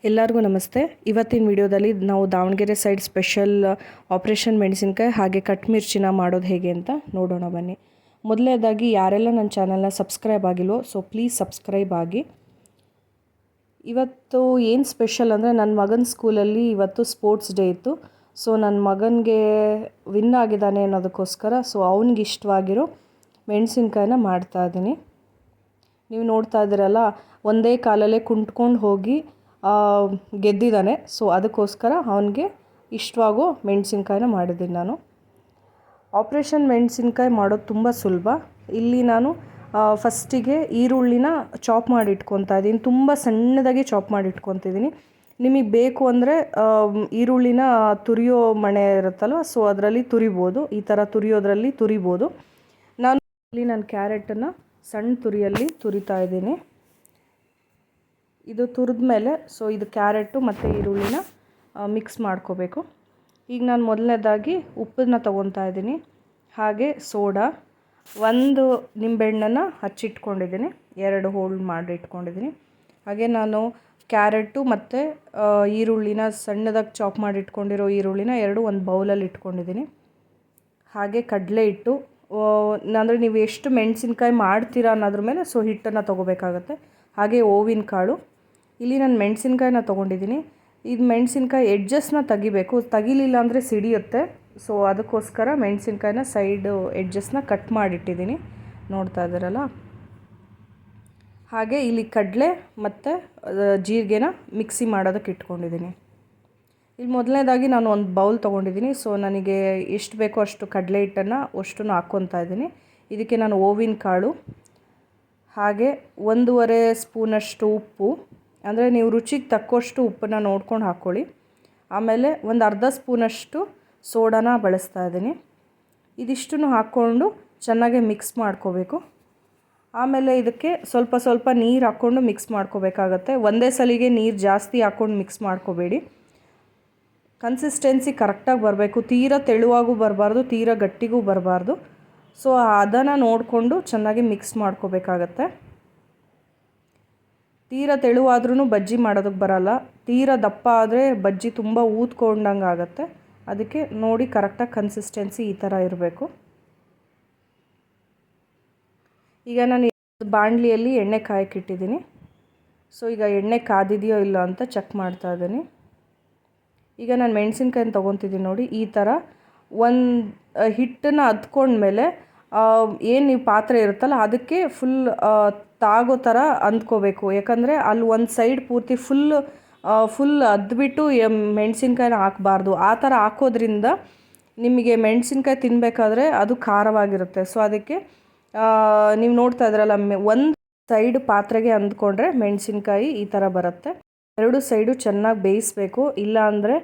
ಎಲ್ಲರಿಗೂ ನಮಸ್ತೆ. ಇವತ್ತಿನ ವಿಡಿಯೋದಲ್ಲಿ ನಾವು ದಾವಣಗೆರೆ ಸೈಡ್ ಸ್ಪೆಷಲ್ ಆಪರೇಷನ್ ಮೆಣಸಿನಕಾಯಿ ಹಾಗೆ ಕಟ್ ಮಿರ್ಚಿನ ಮಾಡೋದು ಹೇಗೆ ಅಂತ ನೋಡೋಣ ಬನ್ನಿ. ಮೊದಲನೇದಾಗಿ ಯಾರೆಲ್ಲ ನನ್ನ ಚಾನಲ್ನ ಸಬ್ಸ್ಕ್ರೈಬ್ ಆಗಿಲ್ವೋ ಪ್ಲೀಸ್ ಸಬ್ಸ್ಕ್ರೈಬ್ ಆಗಿ. ಇವತ್ತು ಏನು ಸ್ಪೆಷಲ್ ಅಂದರೆ ನನ್ನ ಮಗನ ಸ್ಕೂಲಲ್ಲಿ ಇವತ್ತು ಸ್ಪೋರ್ಟ್ಸ್ ಡೇ ಇತ್ತು. ನನ್ನ ಮಗನಿಗೆ ವಿನ್ ಆಗಿದ್ದಾನೆ ಅನ್ನೋದಕ್ಕೋಸ್ಕರ ಅವನಿಗೆ ಇಷ್ಟವಾಗಿರೋ ಮೆಣಸಿನ್ಕಾಯಿನ ಮಾಡ್ತಾಯಿದ್ದೀನಿ. ನೀವು ನೋಡ್ತಾ ಇದ್ದೀರಲ್ಲ, ಒಂದೇ ಕಾಲಲ್ಲೇ ಕುಂಟ್ಕೊಂಡು ಹೋಗಿ ಗೆದ್ದಿದ್ದಾನೆ. ಅದಕ್ಕೋಸ್ಕರ ಅವನಿಗೆ ಇಷ್ಟವಾಗೋ ಮೆಣಸಿನ್ಕಾಯಿನ ಮಾಡಿದ್ದೀನಿ ನಾನು. ಆಪ್ರೇಷನ್ ಮೆಣಸಿನ್ಕಾಯಿ ಮಾಡೋದು ತುಂಬ ಸುಲಭ. ಇಲ್ಲಿ ನಾನು ಫಸ್ಟಿಗೆ ಈರುಳ್ಳಿನ ಚಾಪ್ ಮಾಡಿ ಇಟ್ಕೊತಾ ಇದ್ದೀನಿ. ತುಂಬ ಸಣ್ಣದಾಗಿ ಚಾಪ್ ಮಾಡಿ ಇಟ್ಕೊತಿದ್ದೀನಿ. ನಿಮಗೆ ಬೇಕು ಅಂದರೆ ಈರುಳ್ಳಿನ ತುರಿಯೋ ಮಣೆ ಇರುತ್ತಲ್ವ, ಅದರಲ್ಲಿ ತುರಿಬೋದು. ಈ ಥರ ತುರಿಯೋದ್ರಲ್ಲಿ ತುರಿಬೋದು. ನಾನು ಕ್ಯಾರೆಟನ್ನು ಸಣ್ಣ ತುರಿಯಲ್ಲಿ ತುರಿತಾ ಇದ್ದೀನಿ. ಇದು ತುರಿದ ಮೇಲೆ ಇದು ಕ್ಯಾರೆಟು ಮತ್ತು ಈರುಳ್ಳಿನ ಮಿಕ್ಸ್ ಮಾಡ್ಕೋಬೇಕು. ಈಗ ನಾನು ಮೊದಲನೇದಾಗಿ ಉಪ್ಪನ್ನು ತೊಗೊತಾ ಇದ್ದೀನಿ, ಹಾಗೆ ಸೋಡಾ, ಒಂದು ನಿಂಬೆಹಣ್ಣನ್ನು ಹಚ್ಚಿಟ್ಕೊಂಡಿದ್ದೀನಿ, 2 ಹೋಳು ಮಾಡಿ ಇಟ್ಕೊಂಡಿದ್ದೀನಿ. ಹಾಗೆ ನಾನು ಕ್ಯಾರೆಟು ಮತ್ತು ಈರುಳ್ಳಿನ ಸಣ್ಣದಾಗಿ ಚಾಪ್ ಮಾಡಿ ಇಟ್ಕೊಂಡಿರೋ ಈರುಳ್ಳಿನ ಒಂದು ಬೌಲಲ್ಲಿ ಇಟ್ಕೊಂಡಿದ್ದೀನಿ. ಹಾಗೆ ಕಡಲೆ ಹಿಟ್ಟು, ಅಂದರೆ ನೀವು ಎಷ್ಟು ಮೆಣಸಿನ್ಕಾಯಿ ಮಾಡ್ತೀರಾ ಅನ್ನೋದ್ರ ಮೇಲೆ ಹಿಟ್ಟನ್ನು ತೊಗೋಬೇಕಾಗತ್ತೆ. ಹಾಗೆ ಓವಿನ ಕಾಳು. ಇಲ್ಲಿ ನಾನು ಮೆಣಸಿನ್ಕಾಯಿನ ತೊಗೊಂಡಿದ್ದೀನಿ. ಇದು ಮೆಣಸಿನ್ಕಾಯಿ ಎಡ್ಜಸ್ನ ತೆಗಿಬೇಕು, ತೆಗಿಲಿಲ್ಲ ಅಂದರೆ ಸಿಡಿಯುತ್ತೆ. ಅದಕ್ಕೋಸ್ಕರ ಮೆಣಸಿನ್ಕಾಯಿನ ಸೈಡು ಎಡ್ಜಸ್ನ ಕಟ್ ಮಾಡಿಟ್ಟಿದ್ದೀನಿ, ನೋಡ್ತಾ ಇದ್ದೀರಲ್ಲ. ಹಾಗೆ ಇಲ್ಲಿ ಕಡಲೆ ಮತ್ತು ಜೀರಿಗೆನ ಮಿಕ್ಸಿ ಮಾಡೋದಕ್ಕೆ ಇಟ್ಕೊಂಡಿದ್ದೀನಿ. ಇಲ್ಲಿ ಮೊದಲನೇದಾಗಿ ನಾನು ಒಂದು ಬೌಲ್ ತೊಗೊಂಡಿದ್ದೀನಿ. ನನಗೆ ಎಷ್ಟು ಬೇಕೋ ಅಷ್ಟು ಕಡಲೆ ಹಿಟ್ಟನ್ನು ಅಷ್ಟನ್ನು ಹಾಕ್ಕೊತಾ ಇದ್ದೀನಿ. ಇದಕ್ಕೆ ನಾನು ಓವಿನ ಕಾಳು, ಹಾಗೆ 1.5 ಸ್ಪೂನಷ್ಟು ಉಪ್ಪು, ಅಂದರೆ ನೀವು ರುಚಿಗೆ ತಕ್ಕಷ್ಟು ಉಪ್ಪನ್ನು ನೋಡ್ಕೊಂಡು ಹಾಕ್ಕೊಳ್ಳಿ. ಆಮೇಲೆ ಒಂದು ಅರ್ಧ ಸ್ಪೂನಷ್ಟು ಸೋಡಾನ ಬಳಸ್ತಾ ಇದ್ದೀನಿ. ಇದಿಷ್ಟನ್ನು ಹಾಕ್ಕೊಂಡು ಚೆನ್ನಾಗಿ ಮಿಕ್ಸ್ ಮಾಡ್ಕೋಬೇಕು. ಆಮೇಲೆ ಇದಕ್ಕೆ ಸ್ವಲ್ಪ ಸ್ವಲ್ಪ ನೀರು ಹಾಕ್ಕೊಂಡು ಮಿಕ್ಸ್ ಮಾಡ್ಕೋಬೇಕಾಗತ್ತೆ. ಒಂದೇ ಸಲಿಗೆ ನೀರು ಜಾಸ್ತಿ ಹಾಕ್ಕೊಂಡು ಮಿಕ್ಸ್ ಮಾಡ್ಕೋಬೇಡಿ. ಕನ್ಸಿಸ್ಟೆನ್ಸಿ ಕರೆಕ್ಟಾಗಿ ಬರಬೇಕು. ತೀರಾ ತೆಳುವಾಗೂ ಬರಬಾರ್ದು, ತೀರಾ ಗಟ್ಟಿಗೂ ಬರಬಾರ್ದು. ಅದನ್ನು ನೋಡಿಕೊಂಡು ಚೆನ್ನಾಗಿ ಮಿಕ್ಸ್ ಮಾಡ್ಕೋಬೇಕಾಗತ್ತೆ. ತೀರಾ ತೆಳುವಾದ್ರೂ ಬಜ್ಜಿ ಮಾಡೋದಕ್ಕೆ ಬರಲ್ಲ, ತೀರಾ ದಪ್ಪ ಆದರೆ ಬಜ್ಜಿ ತುಂಬ ಊದ್ಕೊಂಡಂಗೆ ಆಗುತ್ತೆ. ಅದಕ್ಕೆ ನೋಡಿ ಕರೆಕ್ಟಾಗಿ ಕನ್ಸಿಸ್ಟೆನ್ಸಿ ಈ ಥರ ಇರಬೇಕು. ಈಗ ನಾನು ಬಾಣಲಿಯಲ್ಲಿ ಎಣ್ಣೆ ಕಾಯಕ್ಕಿಟ್ಟಿದ್ದೀನಿ. ಈಗ ಎಣ್ಣೆ ಕಾದಿದೆಯೋ ಇಲ್ಲ ಅಂತ ಚೆಕ್ ಮಾಡ್ತಾ ಇದ್ದೀನಿ. ಈಗ ನಾನು ಮೆಣಸಿನ್ಕಾಯಿನ ತೊಗೊತಿದ್ದೀನಿ ನೋಡಿ. ಈ ಥರ ಒಂದು ಹಿಟ್ಟನ್ನು ಅದ್ಕೊಂಡ್ಮೇಲೆ ಏನು ನೀವು ಪಾತ್ರೆ ಇರುತ್ತಲ್ಲ ಅದಕ್ಕೆ ಫುಲ್ ತಾಗೋ ಥರ ಅಂದ್ಕೋಬೇಕು. ಯಾಕಂದರೆ ಅಲ್ಲಿ ಒಂದು ಸೈಡ್ ಪೂರ್ತಿ ಫುಲ್ ಅದ್ಬಿಟ್ಟು ಮೆಣಸಿನ್ಕಾಯಿನ ಹಾಕಬಾರ್ದು. ಆ ಥರ ಹಾಕೋದ್ರಿಂದ ನಿಮಗೆ ಮೆಣಸಿನ್ಕಾಯಿ ತಿನ್ನಬೇಕಾದ್ರೆ ಅದು ಖಾರವಾಗಿರುತ್ತೆ. ಅದಕ್ಕೆ ನೀವು ನೋಡ್ತಾ ಇದ್ರಲ್ಲ, ಒಂದು ಸೈಡ್ ಪಾತ್ರೆಗೆ ಅಂದ್ಕೊಂಡ್ರೆ ಮೆಣಸಿನ್ಕಾಯಿ ಈ ಥರ ಬರುತ್ತೆ. 2 ಸೈಡು ಚೆನ್ನಾಗಿ ಬೇಯಿಸಬೇಕು, ಇಲ್ಲ ಅಂದರೆ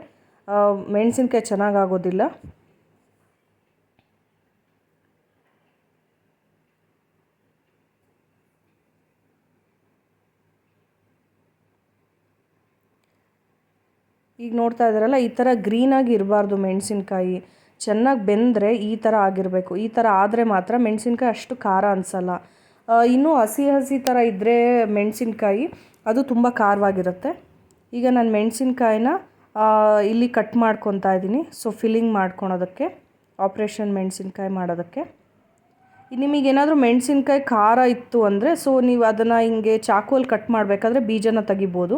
ಮೆಣಸಿನ್ಕಾಯಿ ಚೆನ್ನಾಗಾಗೋದಿಲ್ಲ. ಈಗ ನೋಡ್ತಾ ಇದ್ದೀರಲ್ಲ, ಈ ಥರ ಗ್ರೀನಾಗಿ ಇರಬಾರ್ದು ಮೆಣಸಿನ್ಕಾಯಿ. ಚೆನ್ನಾಗಿ ಬೆಂದರೆ ಈ ಥರ ಆಗಿರಬೇಕು. ಈ ಥರ ಆದರೆ ಮಾತ್ರ ಮೆಣಸಿನ್ಕಾಯಿ ಅಷ್ಟು ಖಾರ ಅನಿಸಲ್ಲ. ಇನ್ನೂ ಹಸಿ ಥರ ಇದ್ದರೆ ಮೆಣಸಿನ್ಕಾಯಿ ಅದು ತುಂಬ ಖಾರವಾಗಿರುತ್ತೆ. ಈಗ ನಾನು ಮೆಣಸಿನ್ಕಾಯಿನ ಇಲ್ಲಿ ಕಟ್ ಮಾಡ್ಕೊತಾ ಇದ್ದೀನಿ. ಫಿಲ್ಲಿಂಗ್ ಮಾಡ್ಕೊಳೋದಕ್ಕೆ, ಆಪ್ರೇಷನ್ ಮೆಣಸಿನ್ಕಾಯಿ ಮಾಡೋದಕ್ಕೆ. ನಿಮಗೇನಾದರೂ ಮೆಣಸಿನ್ಕಾಯಿ ಖಾರ ಇತ್ತು ಅಂದರೆ ನೀವು ಅದನ್ನು ಹಿಂಗೆ ಚಾಕುವಲ್ಲಿ ಕಟ್ ಮಾಡಬೇಕಾದ್ರೆ ಬೀಜನ ತೆಗಿಬೋದು.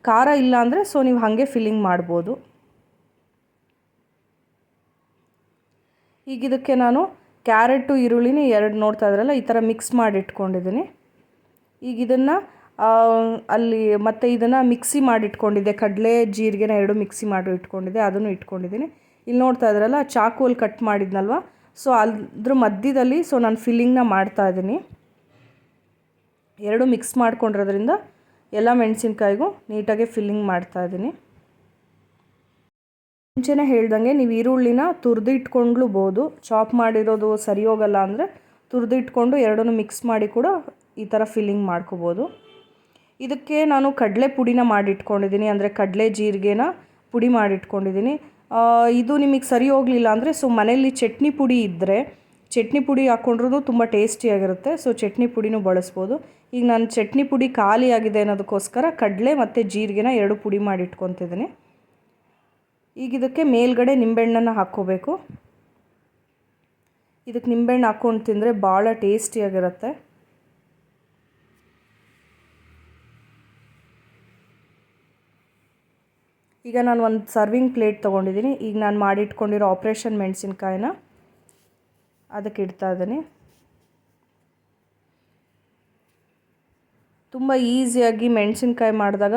ಖಾರ ಇಲ್ಲ ಅಂದರೆ ನೀವು ಹಾಗೆ ಫಿಲ್ಲಿಂಗ್ ಮಾಡ್ಬೋದು. ಈಗ ಇದಕ್ಕೆ ನಾನು ಕ್ಯಾರೆಟು ಈರುಳ್ಳಿನ 2 ನೋಡ್ತಾ ಇದ್ರಲ್ಲ, ಈ ಥರ ಮಿಕ್ಸ್ ಮಾಡಿ ಇಟ್ಕೊಂಡಿದ್ದೀನಿ. ಈಗ ಇದನ್ನು ಅಲ್ಲಿ ಮತ್ತು ಇದನ್ನು ಮಿಕ್ಸಿ ಮಾಡಿ ಇಟ್ಕೊಂಡಿದ್ದೆ, ಕಡಲೆ ಜೀರಿಗೆನ 2 ಮಿಕ್ಸಿ ಮಾಡಿ ಇಟ್ಕೊಂಡಿದ್ದೆ, ಅದನ್ನು ಇಟ್ಕೊಂಡಿದ್ದೀನಿ. ಇಲ್ಲಿ ನೋಡ್ತಾ ಇದ್ರಲ್ಲ, ಚಾಕುವಲ್ಲಿ ಕಟ್ ಮಾಡಿದ್ನಲ್ವ, ಅದ್ರ ಮಧ್ಯದಲ್ಲಿ ನಾನು ಫಿಲ್ಲಿಂಗ್ನ ಮಾಡ್ತಾಯಿದ್ದೀನಿ. 2 ಮಿಕ್ಸ್ ಮಾಡ್ಕೊಂಡಿರೋದ್ರಿಂದ ಎಲ್ಲ ಮೆಣಸಿನ್ಕಾಯಿಗೂ ನೀಟಾಗಿ ಫಿಲ್ಲಿಂಗ್ ಮಾಡ್ತಾಯಿದ್ದೀನಿ. ಮುಂಚೆನೇ ಹೇಳ್ದಂಗೆ ನೀವು ಈರುಳ್ಳಿನ ತುರಿದು ಇಟ್ಕೊಂಡ್ಲೂಬೋದು. ಚಾಪ್ ಮಾಡಿರೋದು ಸರಿ ಹೋಗಲ್ಲ ಅಂದರೆ ತುರಿದು ಇಟ್ಕೊಂಡು 2 ಮಿಕ್ಸ್ ಮಾಡಿ ಕೂಡ ಈ ಥರ ಫಿಲ್ಲಿಂಗ್ ಮಾಡ್ಕೋಬೋದು. ಇದಕ್ಕೆ ನಾನು ಕಡಲೆ ಪುಡಿನ ಮಾಡಿಟ್ಕೊಂಡಿದ್ದೀನಿ, ಅಂದರೆ ಕಡಲೆ ಜೀರಿಗೆನ ಪುಡಿ ಮಾಡಿಟ್ಕೊಂಡಿದ್ದೀನಿ. ಇದು ನಿಮಗೆ ಸರಿ ಹೋಗಲಿಲ್ಲ ಅಂದರೆ ಮನೆಯಲ್ಲಿ ಚಟ್ನಿ ಪುಡಿ ಇದ್ದರೆ ಚಟ್ನಿ ಪುಡಿ ಹಾಕ್ಕೊಂಡ್ರೂ ತುಂಬ ಟೇಸ್ಟಿಯಾಗಿರುತ್ತೆ. ಸೊ ಚಟ್ನಿ ಪುಡಿನೂ ಬಳಸ್ಬೋದು. ಈಗ ನಾನು ಚಟ್ನಿ ಪುಡಿ ಖಾಲಿ ಆಗಿದೆ ಅನ್ನೋದಕ್ಕೋಸ್ಕರ ಕಡಲೆ ಮತ್ತು ಜೀರಿಗೆನ 2 ಪುಡಿ ಮಾಡಿ ಇಟ್ಕೊತಿದ್ದೀನಿ. ಈಗ ಇದಕ್ಕೆ ಮೇಲ್ಗಡೆ ನಿಂಬೆಹಣ್ಣನ್ನು ಹಾಕ್ಕೋಬೇಕು. ಇದಕ್ಕೆ ನಿಂಬೆಹಣ್ಣು ಹಾಕ್ಕೊಂಡು ತಿಂದರೆ ಭಾಳ ಟೇಸ್ಟಿಯಾಗಿರುತ್ತೆ. ಈಗ ನಾನು ಒಂದು ಸರ್ವಿಂಗ್ ಪ್ಲೇಟ್ ತೊಗೊಂಡಿದ್ದೀನಿ. ಈಗ ನಾನು ಮಾಡಿಟ್ಕೊಂಡಿರೋ ಆಪ್ರೇಷನ್ ಮೆಣಸಿನ್ಕಾಯಿನ ಅದಕ್ಕೆ ಇಡ್ತಾ ಇದ್ದೀನಿ. ತುಂಬ ಈಸಿಯಾಗಿ ಮೆಣಸಿನ್ಕಾಯಿ ಮಾಡಿದಾಗ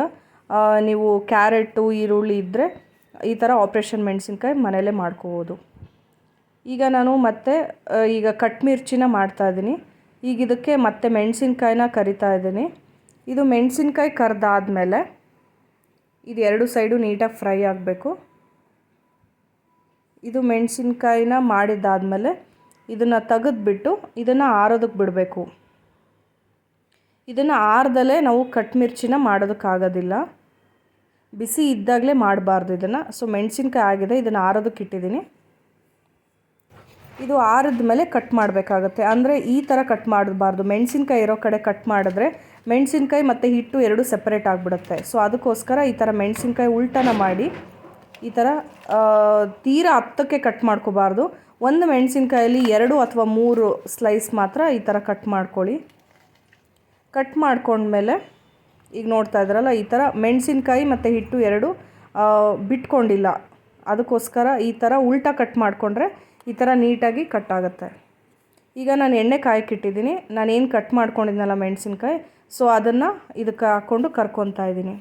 ನೀವು ಕ್ಯಾರೆಟು ಈರುಳ್ಳಿ ಇದ್ದರೆ ಈ ಥರ ಆಪ್ರೇಷನ್ ಮೆಣಸಿನ್ಕಾಯಿ ಮನೆಯಲ್ಲೇ ಮಾಡ್ಕೋಬೋದು. ಈಗ ನಾನು ಮತ್ತೆ ಈಗ ಕಟ್ ಮಿರ್ಚಿನ ಮಾಡ್ತಾಯಿದ್ದೀನಿ. ಈಗ ಇದಕ್ಕೆ ಮತ್ತೆ ಮೆಣಸಿನ್ಕಾಯಿನ ಕರಿತಾ ಇದ್ದೀನಿ. ಇದು ಮೆಣಸಿನ್ಕಾಯಿ ಕರೆದಾದ್ಮೇಲೆ ಇದು 2 ಸೈಡು ನೀಟಾಗಿ ಫ್ರೈ ಆಗಬೇಕು. ಇದು ಮೆಣಸಿನ್ಕಾಯಿನ ಮಾಡಿದ್ದಾದಮೇಲೆ ಇದನ್ನು ತೆಗೆದುಬಿಟ್ಟು ಇದನ್ನು ಆರೋದಕ್ಕೆ ಬಿಡಬೇಕು. ಇದನ್ನು ಆರ್ದಲೇ ನಾವು ಕಟ್ ಮಿರ್ಚಿನ ಮಾಡೋದಕ್ಕಾಗೋದಿಲ್ಲ. ಬಿಸಿ ಇದ್ದಾಗಲೇ ಮಾಡಬಾರ್ದು ಇದನ್ನು. ಸೊ ಮೆಣಸಿನ್ಕಾಯಿ ಆಗಿದೆ, ಇದನ್ನು ಆರೋದಕ್ಕೆ ಇಟ್ಟಿದ್ದೀನಿ. ಇದು ಆರಿದ ಮೇಲೆ ಕಟ್ ಮಾಡಬೇಕಾಗತ್ತೆ. ಅಂದರೆ ಈ ಥರ ಕಟ್ ಮಾಡಬಾರ್ದು. ಮೆಣಸಿನ್ಕಾಯಿ ಇರೋ ಕಡೆ ಕಟ್ ಮಾಡಿದ್ರೆ ಮೆಣಸಿನ್ಕಾಯಿ ಮತ್ತು ಹಿಟ್ಟು 2 ಸೆಪ್ರೇಟ್ ಆಗಿಬಿಡುತ್ತೆ. ಸೊ ಅದಕ್ಕೋಸ್ಕರ ಈ ಥರ ಮೆಣಸಿನ್ಕಾಯಿ ಉಲ್ಟನ ಮಾಡಿ ಈ ಥರ ತೀರಾ ಹತ್ತಕ್ಕೆ ಕಟ್ ಮಾಡ್ಕೋಬಾರ್ದು. ಒಂದು ಮೆಣಸಿನ್ಕಾಯಲ್ಲಿ 2 ಅಥವಾ 3 ಸ್ಲೈಸ್ ಮಾತ್ರ ಈ ಥರ ಕಟ್ ಮಾಡ್ಕೊಳ್ಳಿ. ಕಟ್ ಮಾಡ್ಕೊಂಡ್ಮೇಲೆ ಈಗ ನೋಡ್ತಾ ಇದ್ರಲ್ಲ, ಈ ಥರ ಮೆಣಸಿನ್ಕಾಯಿ ಮತ್ತು ಹಿಟ್ಟು 2 ಬಿಟ್ಕೊಂಡಿಲ್ಲ. ಅದಕ್ಕೋಸ್ಕರ ಈ ಥರ ಉಲ್ಟಾ ಕಟ್ ಮಾಡಿಕೊಂಡ್ರೆ ಈ ಥರ ನೀಟಾಗಿ ಕಟ್ ಆಗುತ್ತೆ. ಈಗ ನಾನು ಎಣ್ಣೆ ಕಾಯಕ್ಕಿಟ್ಟಿದ್ದೀನಿ. ನಾನೇನು ಕಟ್ ಮಾಡ್ಕೊಂಡಿದ್ನಲ್ಲ ಮೆಣಸಿನ್ಕಾಯಿ, ಸೊ ಅದನ್ನು ಇದಕ್ಕೆ ಹಾಕ್ಕೊಂಡು ಕರ್ಕೊತಾ ಇದ್ದೀನಿ.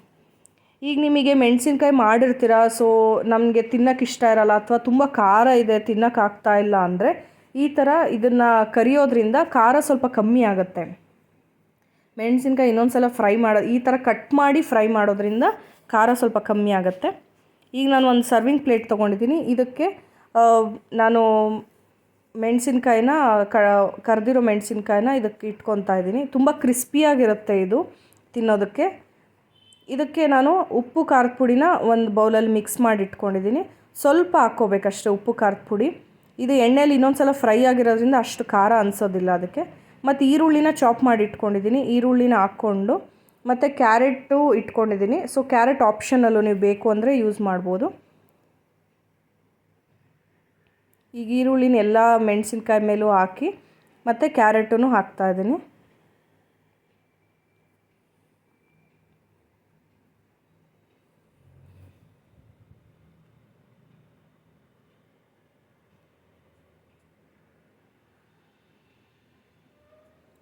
ಈಗ ನಿಮಗೆ ಮೆಣಸಿನ್ಕಾಯಿ ಮಾಡಿರ್ತೀರ, ಸೊ ನಮಗೆ ತಿನ್ನೋಕೆ ಇಷ್ಟ ಇರಲ್ಲ ಅಥವಾ ತುಂಬ ಖಾರ ಇದೆ ತಿನ್ನೋಕ್ಕಾಗ್ತಾ ಇಲ್ಲ ಅಂದರೆ ಈ ಥರ ಇದನ್ನು ಕರಿಯೋದ್ರಿಂದ ಖಾರ ಸ್ವಲ್ಪ ಕಮ್ಮಿ ಆಗುತ್ತೆ. ಮೆಣಸಿನ್ಕಾಯಿ ಇನ್ನೊಂದು ಸಲ ಈ ಥರ ಕಟ್ ಮಾಡಿ ಫ್ರೈ ಮಾಡೋದ್ರಿಂದ ಖಾರ ಸ್ವಲ್ಪ ಕಮ್ಮಿ ಆಗುತ್ತೆ. ಈಗ ನಾನು ಒಂದು ಸರ್ವಿಂಗ್ ಪ್ಲೇಟ್ ತೊಗೊಂಡಿದ್ದೀನಿ. ಇದಕ್ಕೆ ನಾನು ಮೆಣಸಿನ್ಕಾಯಿನ ಕರೆದಿರೋ ಮೆಣಸಿನ್ಕಾಯಿನ ಇದಕ್ಕೆ ಇಟ್ಕೊತಾ ಇದ್ದೀನಿ. ತುಂಬ ಕ್ರಿಸ್ಪಿಯಾಗಿರುತ್ತೆ ಇದು ತಿನ್ನೋದಕ್ಕೆ. ಇದಕ್ಕೆ ನಾನು ಉಪ್ಪು ಖಾರದ ಪುಡಿನ ಒಂದು ಬೌಲಲ್ಲಿ ಮಿಕ್ಸ್ ಮಾಡಿ ಇಟ್ಕೊಂಡಿದ್ದೀನಿ. ಸ್ವಲ್ಪ ಹಾಕ್ಕೋಬೇಕಷ್ಟೇ ಉಪ್ಪು ಖಾರದ ಪುಡಿ. ಇದು ಎಣ್ಣೆಯಲ್ಲಿ ಇನ್ನೊಂದು ಸಲ ಫ್ರೈ ಆಗಿರೋದ್ರಿಂದ ಅಷ್ಟು ಖಾರ ಅನಿಸೋದಿಲ್ಲ ಅದಕ್ಕೆ. ಮತ್ತು ಈರುಳ್ಳಿನ ಚಾಪ್ ಮಾಡಿ ಇಟ್ಕೊಂಡಿದ್ದೀನಿ. ಈರುಳ್ಳಿನ ಹಾಕ್ಕೊಂಡು ಮತ್ತು ಕ್ಯಾರೆಟು ಇಟ್ಕೊಂಡಿದ್ದೀನಿ. ಸೊ ಕ್ಯಾರೆಟ್ ಆಪ್ಷನಲ್ಲು, ನೀವು ಬೇಕು ಅಂದರೆ ಯೂಸ್ ಮಾಡ್ಬೋದು. ಈಗ ಈರುಳ್ಳಿನ ಎಲ್ಲ ಮೆಣಸಿನ್ಕಾಯಿ ಮೇಲೂ ಹಾಕಿ ಮತ್ತು ಕ್ಯಾರೆಟನ್ನು ಹಾಕ್ತಾಯಿದ್ದೀನಿ.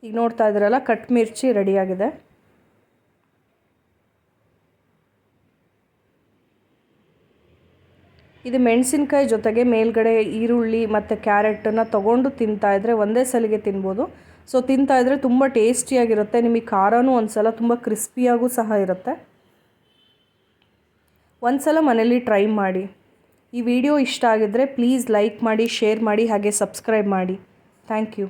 ಈಗ ನೋಡ್ತಾ ಇದ್ದೀರಲ್ಲ, ಕಟ್ ಮಿರ್ಚಿ ರೆಡಿಯಾಗಿದೆ. ಇದು ಮೆಣಸಿನ್ಕಾಯಿ ಜೊತೆಗೆ ಮೇಲ್ಗಡೆ ಈರುಳ್ಳಿ ಮತ್ತು ಕ್ಯಾರೆಟನ್ನು ತೊಗೊಂಡು ತಿಂತಾಯಿದ್ರೆ ಒಂದೇ ಸಲಿಗೆ ತಿನ್ಬೋದು. ಸೊ ತಿಂತಾಯಿದ್ರೆ ತುಂಬ ಟೇಸ್ಟಿಯಾಗಿರುತ್ತೆ. ನಿಮಗೆ ಖಾರನೂ ಒಂದು ಸಲ ತುಂಬ ಕ್ರಿಸ್ಪಿಯಾಗೂ ಸಹ ಇರುತ್ತೆ. ಒಂದು ಸಲ ಮನೇಲಿ ಟ್ರೈ ಮಾಡಿ. ಈ ವಿಡಿಯೋ ಇಷ್ಟ ಆಗಿದ್ದರೆ ಪ್ಲೀಸ್ ಲೈಕ್ ಮಾಡಿ, ಶೇರ್ ಮಾಡಿ, ಹಾಗೆ ಸಬ್ಸ್ಕ್ರೈಬ್ ಮಾಡಿ. Thank you.